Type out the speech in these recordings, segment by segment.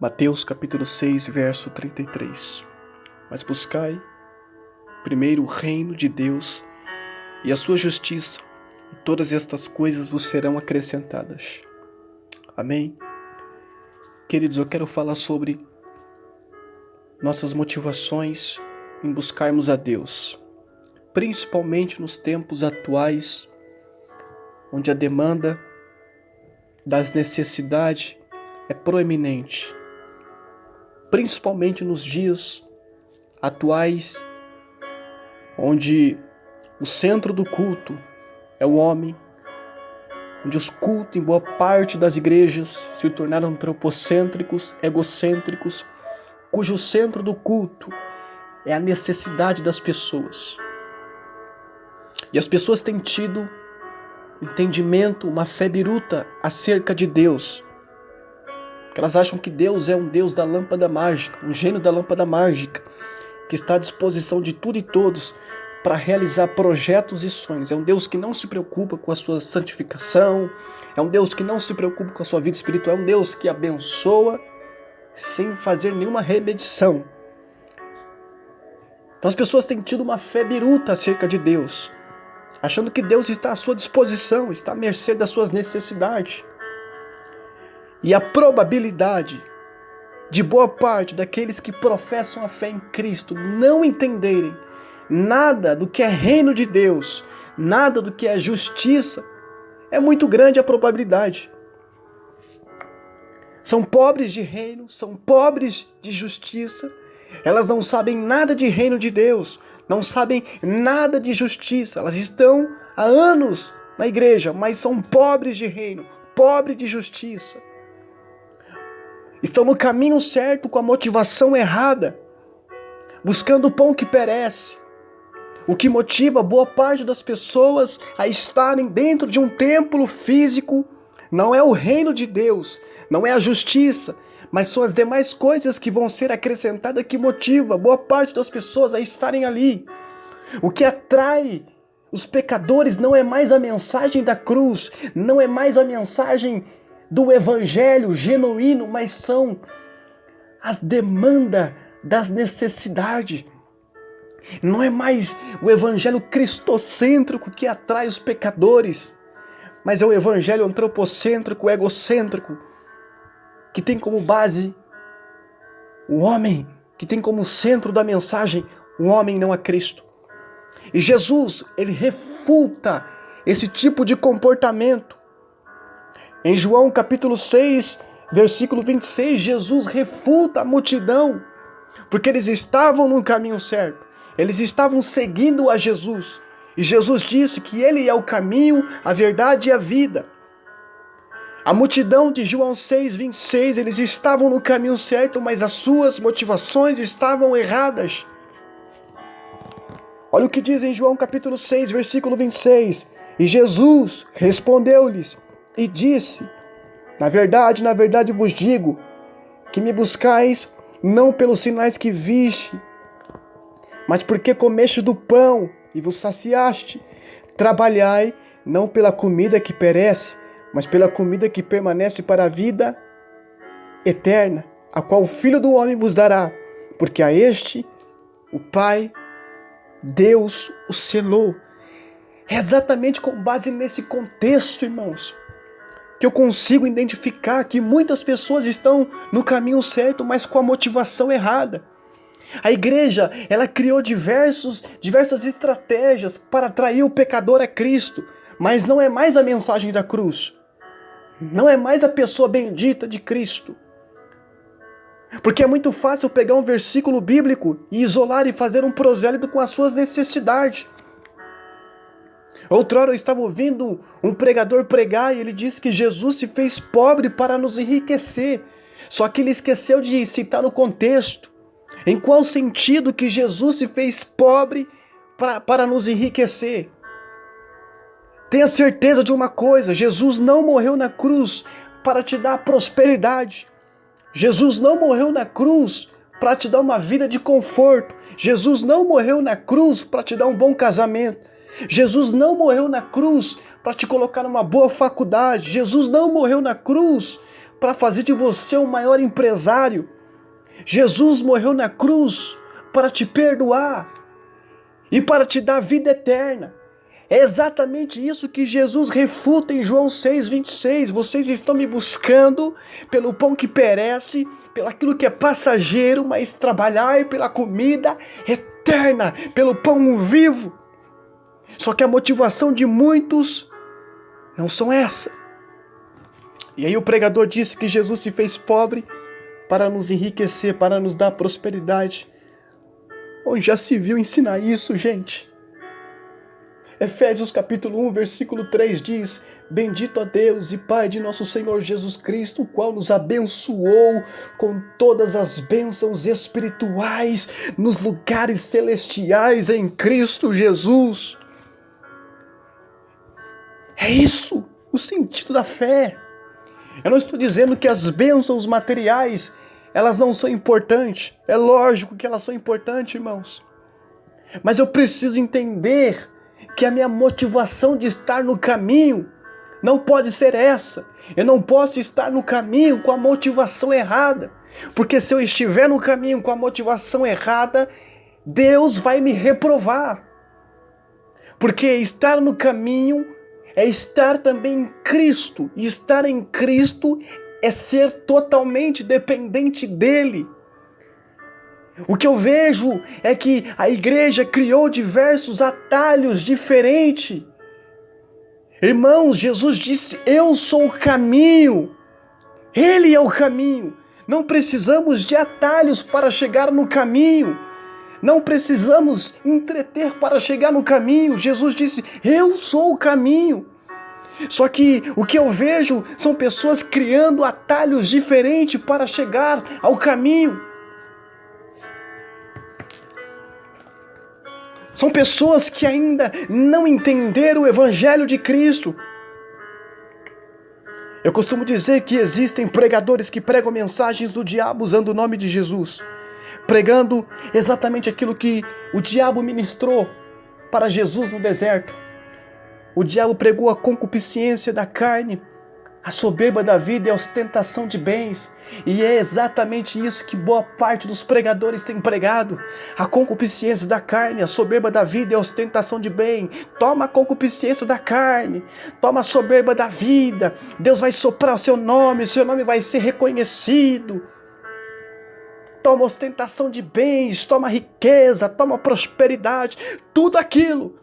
Mateus capítulo 6, verso 33. Mas buscai primeiro o reino de Deus e a sua justiça, e todas estas coisas vos serão acrescentadas. Amém? Queridos, eu quero falar sobre nossas motivações em buscarmos a Deus, principalmente nos tempos atuais, onde a demanda das necessidades é proeminente. Principalmente nos dias atuais, onde o centro do culto é o homem, onde os cultos em boa parte das igrejas se tornaram antropocêntricos, egocêntricos, cujo centro do culto é a necessidade das pessoas. E as pessoas têm tido entendimento, uma fé biruta acerca de Deus. Elas acham que Deus é um Deus da lâmpada mágica, um gênio da lâmpada mágica, que está à disposição de tudo e todos para realizar projetos e sonhos. É um Deus que não se preocupa com a sua santificação, é um Deus que não se preocupa com a sua vida espiritual, é um Deus que abençoa sem fazer nenhuma remedição. Então as pessoas têm tido uma fé biruta acerca de Deus, achando que Deus está à sua disposição, está à mercê das suas necessidades. E a probabilidade de boa parte daqueles que professam a fé em Cristo não entenderem nada do que é reino de Deus, nada do que é justiça, é muito grande a probabilidade. São pobres de reino, são pobres de justiça, elas não sabem nada de reino de Deus, não sabem nada de justiça, elas estão há anos na igreja, mas são pobres de reino, pobres de justiça. Estão no caminho certo com a motivação errada, buscando o pão que perece. O que motiva boa parte das pessoas a estarem dentro de um templo físico não é o reino de Deus, não é a justiça, mas são as demais coisas que vão ser acrescentadas que motiva boa parte das pessoas a estarem ali. O que atrai os pecadores não é mais a mensagem da cruz, não é mais a mensagem do evangelho genuíno, mas são as demandas das necessidades. Não é mais o evangelho cristocêntrico que atrai os pecadores, mas é o evangelho antropocêntrico, egocêntrico, que tem como base o homem, que tem como centro da mensagem o homem, não a Cristo. E Jesus, ele refuta esse tipo de comportamento. Em João capítulo 6, versículo 26, Jesus refuta a multidão, porque eles estavam no caminho certo, eles estavam seguindo a Jesus, e Jesus disse que ele é o caminho, a verdade e a vida. A multidão de João 6, 26, eles estavam no caminho certo, mas as suas motivações estavam erradas. Olha o que diz em João capítulo 6, versículo 26, e Jesus respondeu-lhes e disse: na verdade vos digo, que me buscais não pelos sinais que viste, mas porque comeste do pão e vos saciaste. Trabalhai não pela comida que perece, mas pela comida que permanece para a vida eterna, a qual o Filho do Homem vos dará, porque a este o Pai, Deus, o selou. É exatamente com base nesse contexto, irmãos, que eu consigo identificar que muitas pessoas estão no caminho certo, mas com a motivação errada. A igreja, ela criou diversas estratégias para atrair o pecador a Cristo, mas não é mais a mensagem da cruz. Não é mais a pessoa bendita de Cristo. Porque é muito fácil pegar um versículo bíblico e isolar e fazer um prosélito com as suas necessidades. Outrora eu estava ouvindo um pregador pregar e ele disse que Jesus se fez pobre para nos enriquecer. Só que ele esqueceu de citar o contexto. Em qual sentido que Jesus se fez pobre para nos enriquecer? Tenha certeza de uma coisa, Jesus não morreu na cruz para te dar prosperidade. Jesus não morreu na cruz para te dar uma vida de conforto. Jesus não morreu na cruz para te dar um bom casamento. Jesus não morreu na cruz para te colocar numa boa faculdade. Jesus não morreu na cruz para fazer de você o maior empresário. Jesus morreu na cruz para te perdoar e para te dar vida eterna. É exatamente isso que Jesus refuta em João 6,26. Vocês estão me buscando pelo pão que perece, pelo aquilo que é passageiro, mas trabalhai pela comida eterna, pelo pão vivo. Só que a motivação de muitos não são essa. E aí o pregador disse que Jesus se fez pobre para nos enriquecer, para nos dar prosperidade. Onde já se viu ensinar isso, gente? Efésios capítulo 1, versículo 3 diz: Bendito a Deus e Pai de nosso Senhor Jesus Cristo, o qual nos abençoou com todas as bênçãos espirituais nos lugares celestiais em Cristo Jesus. É isso o sentido da fé. Eu não estou dizendo que as bênçãos materiais, elas não são importantes. É lógico que elas são importantes, irmãos. Mas eu preciso entender que a minha motivação de estar no caminho não pode ser essa. Eu não posso estar no caminho com a motivação errada. Porque se eu estiver no caminho com a motivação errada, Deus vai me reprovar. Porque estar no caminho é estar também em Cristo. E estar em Cristo é ser totalmente dependente dele. O que eu vejo é que a igreja criou diversos atalhos diferentes. Irmãos, Jesus disse: eu sou o caminho. Ele é o caminho. Não precisamos de atalhos para chegar no caminho. Não precisamos entreter para chegar no caminho. Jesus disse: eu sou o caminho. Só que o que eu vejo são pessoas criando atalhos diferentes para chegar ao caminho. São pessoas que ainda não entenderam o Evangelho de Cristo. Eu costumo dizer que existem pregadores que pregam mensagens do diabo usando o nome de Jesus, pregando exatamente aquilo que o diabo ministrou para Jesus no deserto. O diabo pregou a concupiscência da carne, a soberba da vida e a ostentação de bens. E é exatamente isso que boa parte dos pregadores tem pregado. A concupiscência da carne, a soberba da vida e a ostentação de bem. Toma a concupiscência da carne, toma a soberba da vida. Deus vai soprar o seu nome vai ser reconhecido. Toma ostentação de bens, toma riqueza, toma prosperidade. Tudo aquilo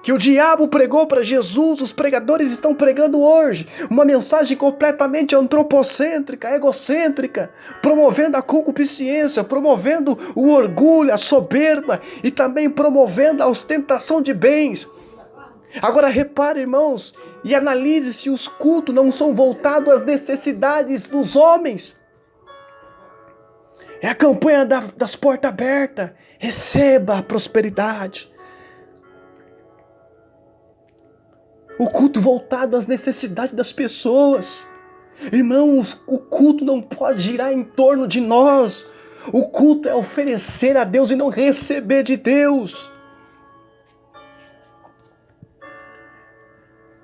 que o diabo pregou para Jesus, os pregadores estão pregando hoje. Uma mensagem completamente antropocêntrica, egocêntrica, promovendo a concupiscência, promovendo o orgulho, a soberba e também promovendo a ostentação de bens. Agora repare, irmãos, e analise se os cultos não são voltados às necessidades dos homens. É a campanha das portas abertas. Receba a prosperidade. O culto voltado às necessidades das pessoas. Irmãos, o culto não pode girar em torno de nós. O culto é oferecer a Deus e não receber de Deus.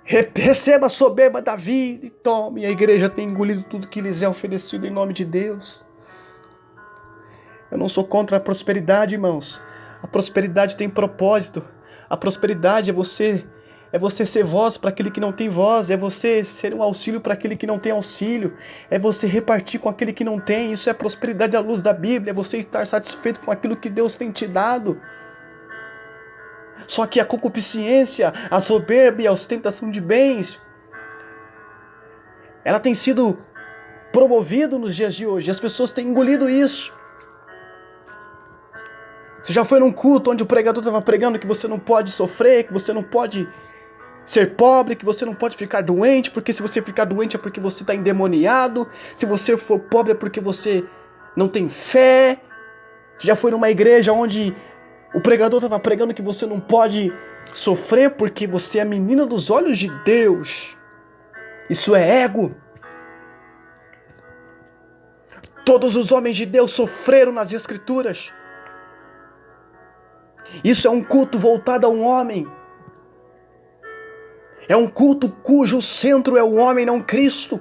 Receba a soberba da vida e tome. A igreja tem engolido tudo que lhes é oferecido em nome de Deus. Eu não sou contra a prosperidade, irmãos. A prosperidade tem propósito. A prosperidade é você ser voz para aquele que não tem voz, é você ser um auxílio para aquele que não tem auxílio, é você repartir com aquele que não tem. Isso é prosperidade à luz da Bíblia, é você estar satisfeito com aquilo que Deus tem te dado. Só que a concupiscência, a soberba e a ostentação de bens, ela tem sido promovida nos dias de hoje, as pessoas têm engolido isso. Você já foi num culto onde o pregador estava pregando que você não pode sofrer, que você não pode ser pobre, que você não pode ficar doente, porque se você ficar doente é porque você está endemoniado, se você for pobre é porque você não tem fé. Você já foi numa igreja onde o pregador estava pregando que você não pode sofrer porque você é a menina dos olhos de Deus. Isso é ego. Todos os homens de Deus sofreram nas Escrituras. Isso é um culto voltado a um homem. É um culto cujo centro é o homem, não Cristo.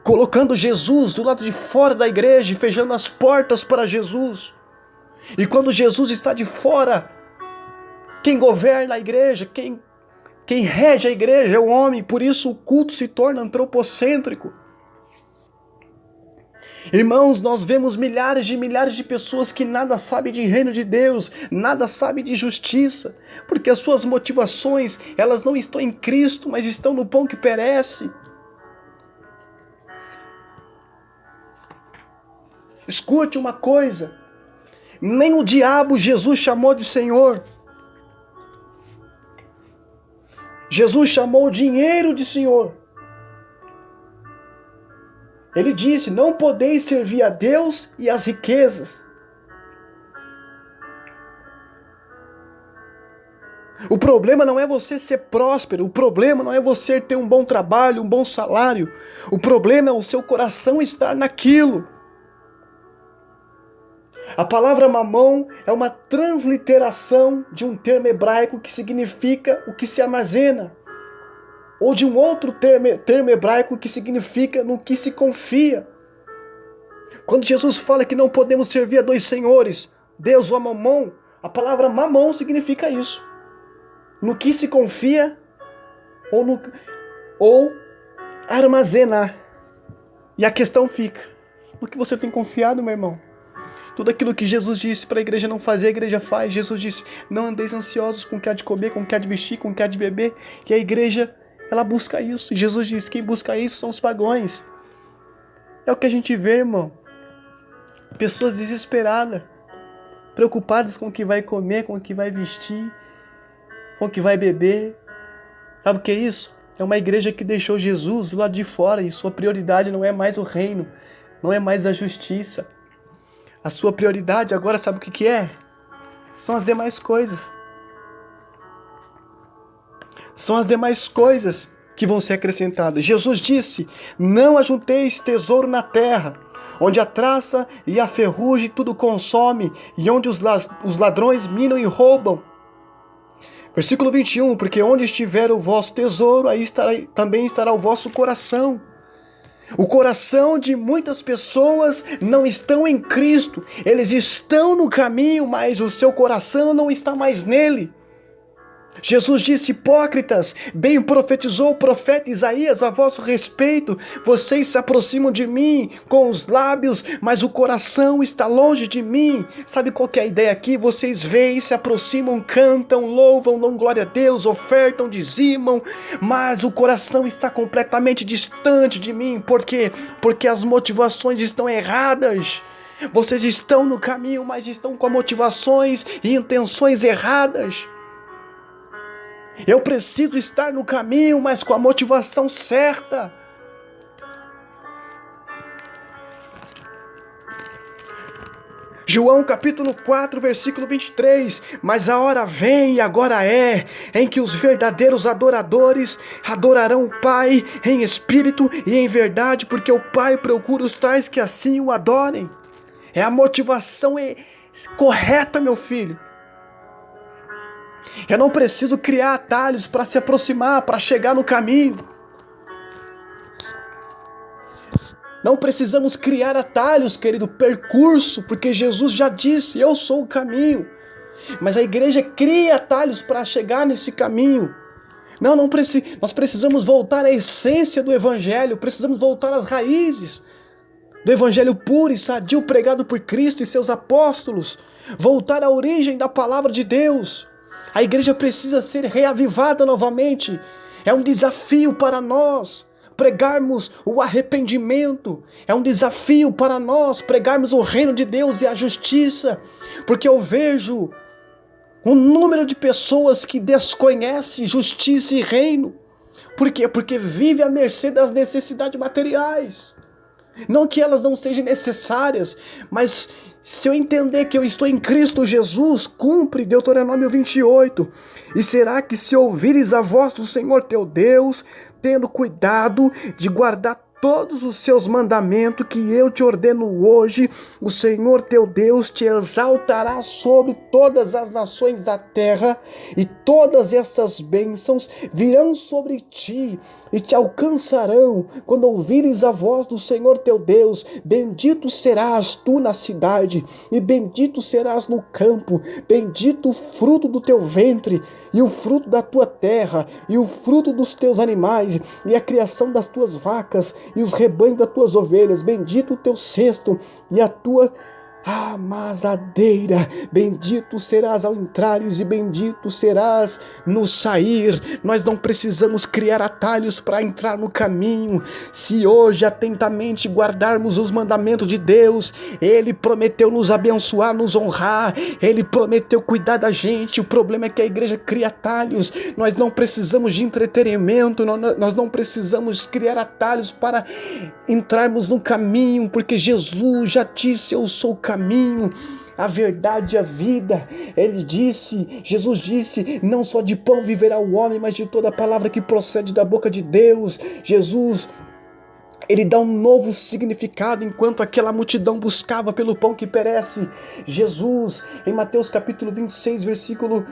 colocando Jesus do lado de fora da igreja e fechando as portas para Jesus. E quando Jesus está de fora, quem governa a igreja, quem rege a igreja é o homem. Por isso o culto se torna antropocêntrico. Irmãos, nós vemos milhares de pessoas que nada sabem de reino de Deus, nada sabem de justiça, porque as suas motivações, elas não estão em Cristo, mas estão no pão que perece. Escute uma coisa, nem o diabo Jesus chamou de Senhor. Jesus chamou o dinheiro de Senhor. Ele disse, não podeis servir a Deus e às riquezas. O problema não é você ser próspero, o problema não é você ter um bom trabalho, um bom salário. O problema é o seu coração estar naquilo. A palavra mamão é uma transliteração de um termo hebraico que significa o que se armazena, ou de um outro termo hebraico que significa no que se confia. Quando Jesus fala que não podemos servir a dois senhores, Deus ou a mamão, a palavra mamão significa isso. No que se confia ou armazenar. E a questão fica, no que você tem confiado, meu irmão? Tudo aquilo que Jesus disse para a igreja não fazer, a igreja faz. Jesus disse, não andeis ansiosos com o que há de comer, com o que há de vestir, com o que há de beber. E a igreja, ela busca isso. E Jesus disse, quem busca isso são os pagãos. É o que a gente vê, irmão. Pessoas desesperadas, preocupadas com o que vai comer, com o que vai vestir, com o que vai beber. Sabe o que é isso? É uma igreja que deixou Jesus do lado de fora e sua prioridade não é mais o reino, não é mais a justiça. A sua prioridade agora, sabe o que é? São as demais coisas. São as demais coisas que vão ser acrescentadas. Jesus disse, não ajunteis tesouro na terra, onde a traça e a ferrugem tudo consome, e onde os ladrões minam e roubam. Versículo 21, porque onde estiver o vosso tesouro, aí também estará o vosso coração. O coração de muitas pessoas não estão em Cristo. Eles estão no caminho, mas o seu coração não está mais nele. Jesus disse, hipócritas, bem profetizou o profeta Isaías a vosso respeito. Vocês se aproximam de mim com os lábios, mas o coração está longe de mim. Sabe qual que é a ideia aqui? Vocês veem, se aproximam, cantam, louvam, dão glória a Deus, ofertam, dizimam, mas o coração está completamente distante de mim. Por quê? Porque as motivações estão erradas. Vocês estão no caminho, mas estão com motivações e intenções erradas. Eu preciso estar no caminho, mas com a motivação certa. João capítulo 4, versículo 23. Mas a hora vem e agora é, em que os verdadeiros adoradores adorarão o Pai em espírito e em verdade, porque o Pai procura os tais que assim o adorem. É a motivação correta, meu filho. Eu não preciso criar atalhos para se aproximar, para chegar no caminho. Não precisamos criar atalhos, querido, percurso, porque Jesus já disse, eu sou o caminho. Mas a igreja cria atalhos para chegar nesse caminho. Nós precisamos voltar à essência do evangelho, precisamos voltar às raízes do evangelho puro e sadio pregado por Cristo e seus apóstolos, voltar à origem da palavra de Deus. A igreja precisa ser reavivada novamente. É um desafio para nós pregarmos o arrependimento. É um desafio para nós pregarmos o reino de Deus e a justiça. Porque eu vejo um número de pessoas que desconhecem justiça e reino. Por quê? Porque vive à mercê das necessidades materiais. Não que elas não sejam necessárias, mas se eu entender que eu estou em Cristo Jesus, cumpre Deuteronômio 28. E será que se ouvires a voz do Senhor teu Deus, tendo cuidado de guardar todos os seus mandamentos que eu te ordeno hoje, o Senhor teu Deus te exaltará sobre todas as nações da terra, e todas essas bênçãos virão sobre ti e te alcançarão quando ouvires a voz do Senhor teu Deus. Bendito serás tu na cidade, e bendito serás no campo, bendito o fruto do teu ventre, e o fruto da tua terra, e o fruto dos teus animais, e a criação das tuas vacas, e os rebanhos das tuas ovelhas. Bendito o teu cesto e a tua amasadeira. Bendito serás ao entrares e bendito serás no sair. Nós não precisamos criar atalhos para entrar no caminho. Se hoje atentamente guardarmos os mandamentos de Deus, Ele prometeu nos abençoar, nos honrar, Ele prometeu cuidar da gente. O problema é que a igreja cria atalhos. Nós não precisamos de entretenimento, nós não precisamos criar atalhos para entrarmos no caminho, porque Jesus já disse: eu sou o caminho, a verdade e a vida. Jesus disse, não só de pão viverá o homem, mas de toda a palavra que procede da boca de Deus. Jesus, Ele dá um novo significado enquanto aquela multidão buscava pelo pão que perece. Jesus, em Mateus capítulo 26, versículo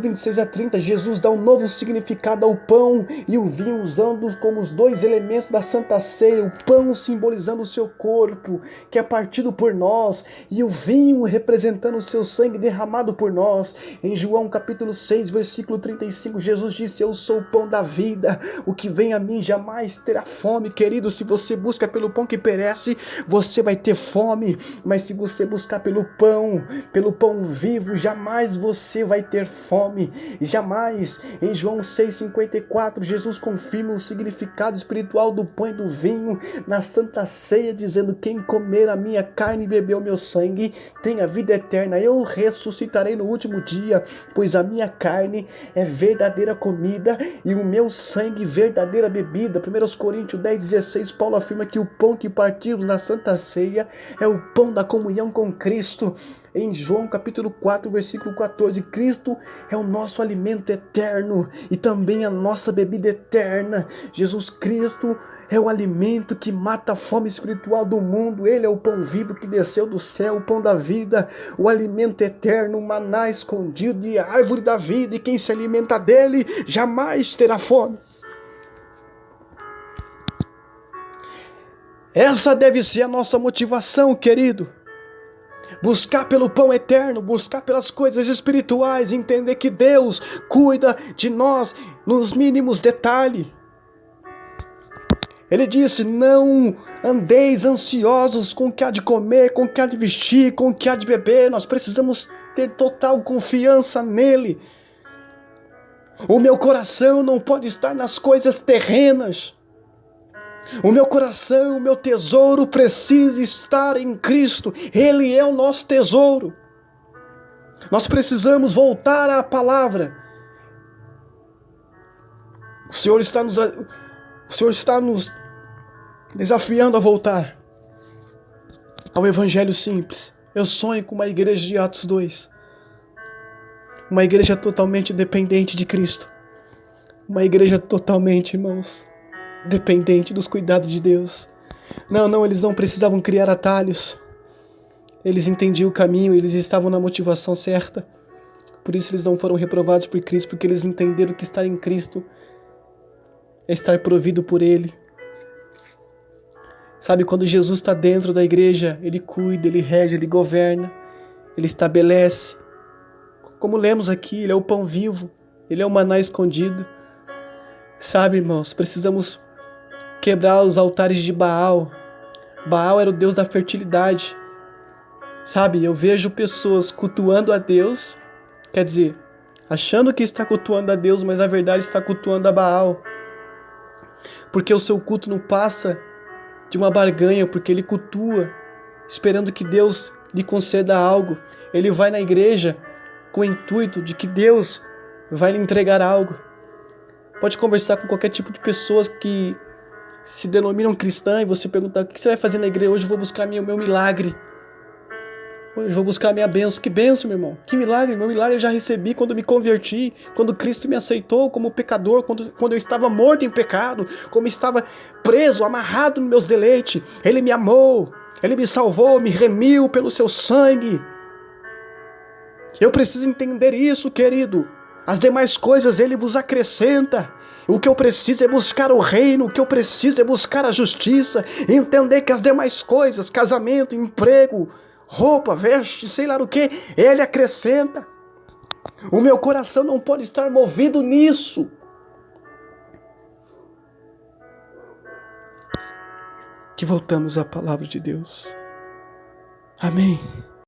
26 a 30, Jesus dá um novo significado ao pão e o vinho, usando como os dois elementos da Santa Ceia, o pão simbolizando o seu corpo, que é partido por nós, e o vinho representando o seu sangue derramado por nós. Em João capítulo 6, versículo 35, Jesus disse: eu sou o pão da vida, o que vem a mim jamais terá fome. Querido, se você busca pelo pão que perece, você vai ter fome, mas se você buscar pelo pão vivo, jamais você vai ter fome, jamais. Em João 6,54, Jesus confirma o significado espiritual do pão e do vinho na Santa Ceia, dizendo: quem comer a minha carne e beber o meu sangue tem a vida eterna. Eu ressuscitarei no último dia, pois a minha carne é verdadeira comida e o meu sangue verdadeira bebida. 1 Coríntios 10,16, Paulo afirma que o pão que partimos na Santa Ceia é o pão da comunhão com Cristo. Em João capítulo 4, versículo 14, Cristo é o nosso alimento eterno e também a nossa bebida eterna. Jesus Cristo é o alimento que mata a fome espiritual do mundo. Ele é o pão vivo que desceu do céu, o pão da vida, o alimento eterno, o maná escondido de árvore da vida, e quem se alimenta dele jamais terá fome. Essa deve ser a nossa motivação, querido. Buscar pelo pão eterno, buscar pelas coisas espirituais, entender que Deus cuida de nós nos mínimos detalhes. Ele disse: não andeis ansiosos com o que há de comer, com o que há de vestir, com o que há de beber. Nós precisamos ter total confiança nele. O meu coração não pode estar nas coisas terrenas. O meu coração, o meu tesouro precisa estar em Cristo. Ele é o nosso tesouro. Nós precisamos voltar à palavra. O Senhor está nos desafiando a voltar ao Evangelho simples. Eu sonho com uma igreja de Atos 2. Uma igreja totalmente dependente de Cristo. Uma igreja totalmente, irmãos, dependente dos cuidados de Deus. Não, eles não precisavam criar atalhos. Eles entendiam o caminho, eles estavam na motivação certa. Por isso eles não foram reprovados por Cristo, porque eles entenderam que estar em Cristo é estar provido por Ele. Sabe, quando Jesus está dentro da igreja, Ele cuida, Ele rege, Ele governa, Ele estabelece. Como lemos aqui, Ele é o pão vivo, Ele é o maná escondido. Sabe, irmãos, precisamos quebrar os altares de Baal. Baal era o deus da fertilidade. Sabe, eu vejo pessoas cultuando a Deus, quer dizer, achando que está cultuando a Deus, mas na verdade está cultuando a Baal. Porque o seu culto não passa de uma barganha, porque ele cultua, esperando que Deus lhe conceda algo. Ele vai na igreja com o intuito de que Deus vai lhe entregar algo. Pode conversar com qualquer tipo de pessoas que se denominam cristã e você perguntar: o que você vai fazer na igreja? Hoje eu vou buscar o meu milagre. Hoje eu vou buscar a minha bênção. Que bênção, meu irmão. Que milagre. Meu milagre eu já recebi quando me converti, quando Cristo me aceitou como pecador, quando eu estava morto em pecado, como estava preso, amarrado nos meus deleites. Ele me amou, Ele me salvou, me remiu pelo seu sangue. Eu preciso entender isso, querido. As demais coisas Ele vos acrescenta. O que eu preciso é buscar o reino, o que eu preciso é buscar a justiça, entender que as demais coisas, casamento, emprego, roupa, veste, sei lá o que, Ele acrescenta. O meu coração não pode estar movido nisso. Que voltamos à palavra de Deus. Amém.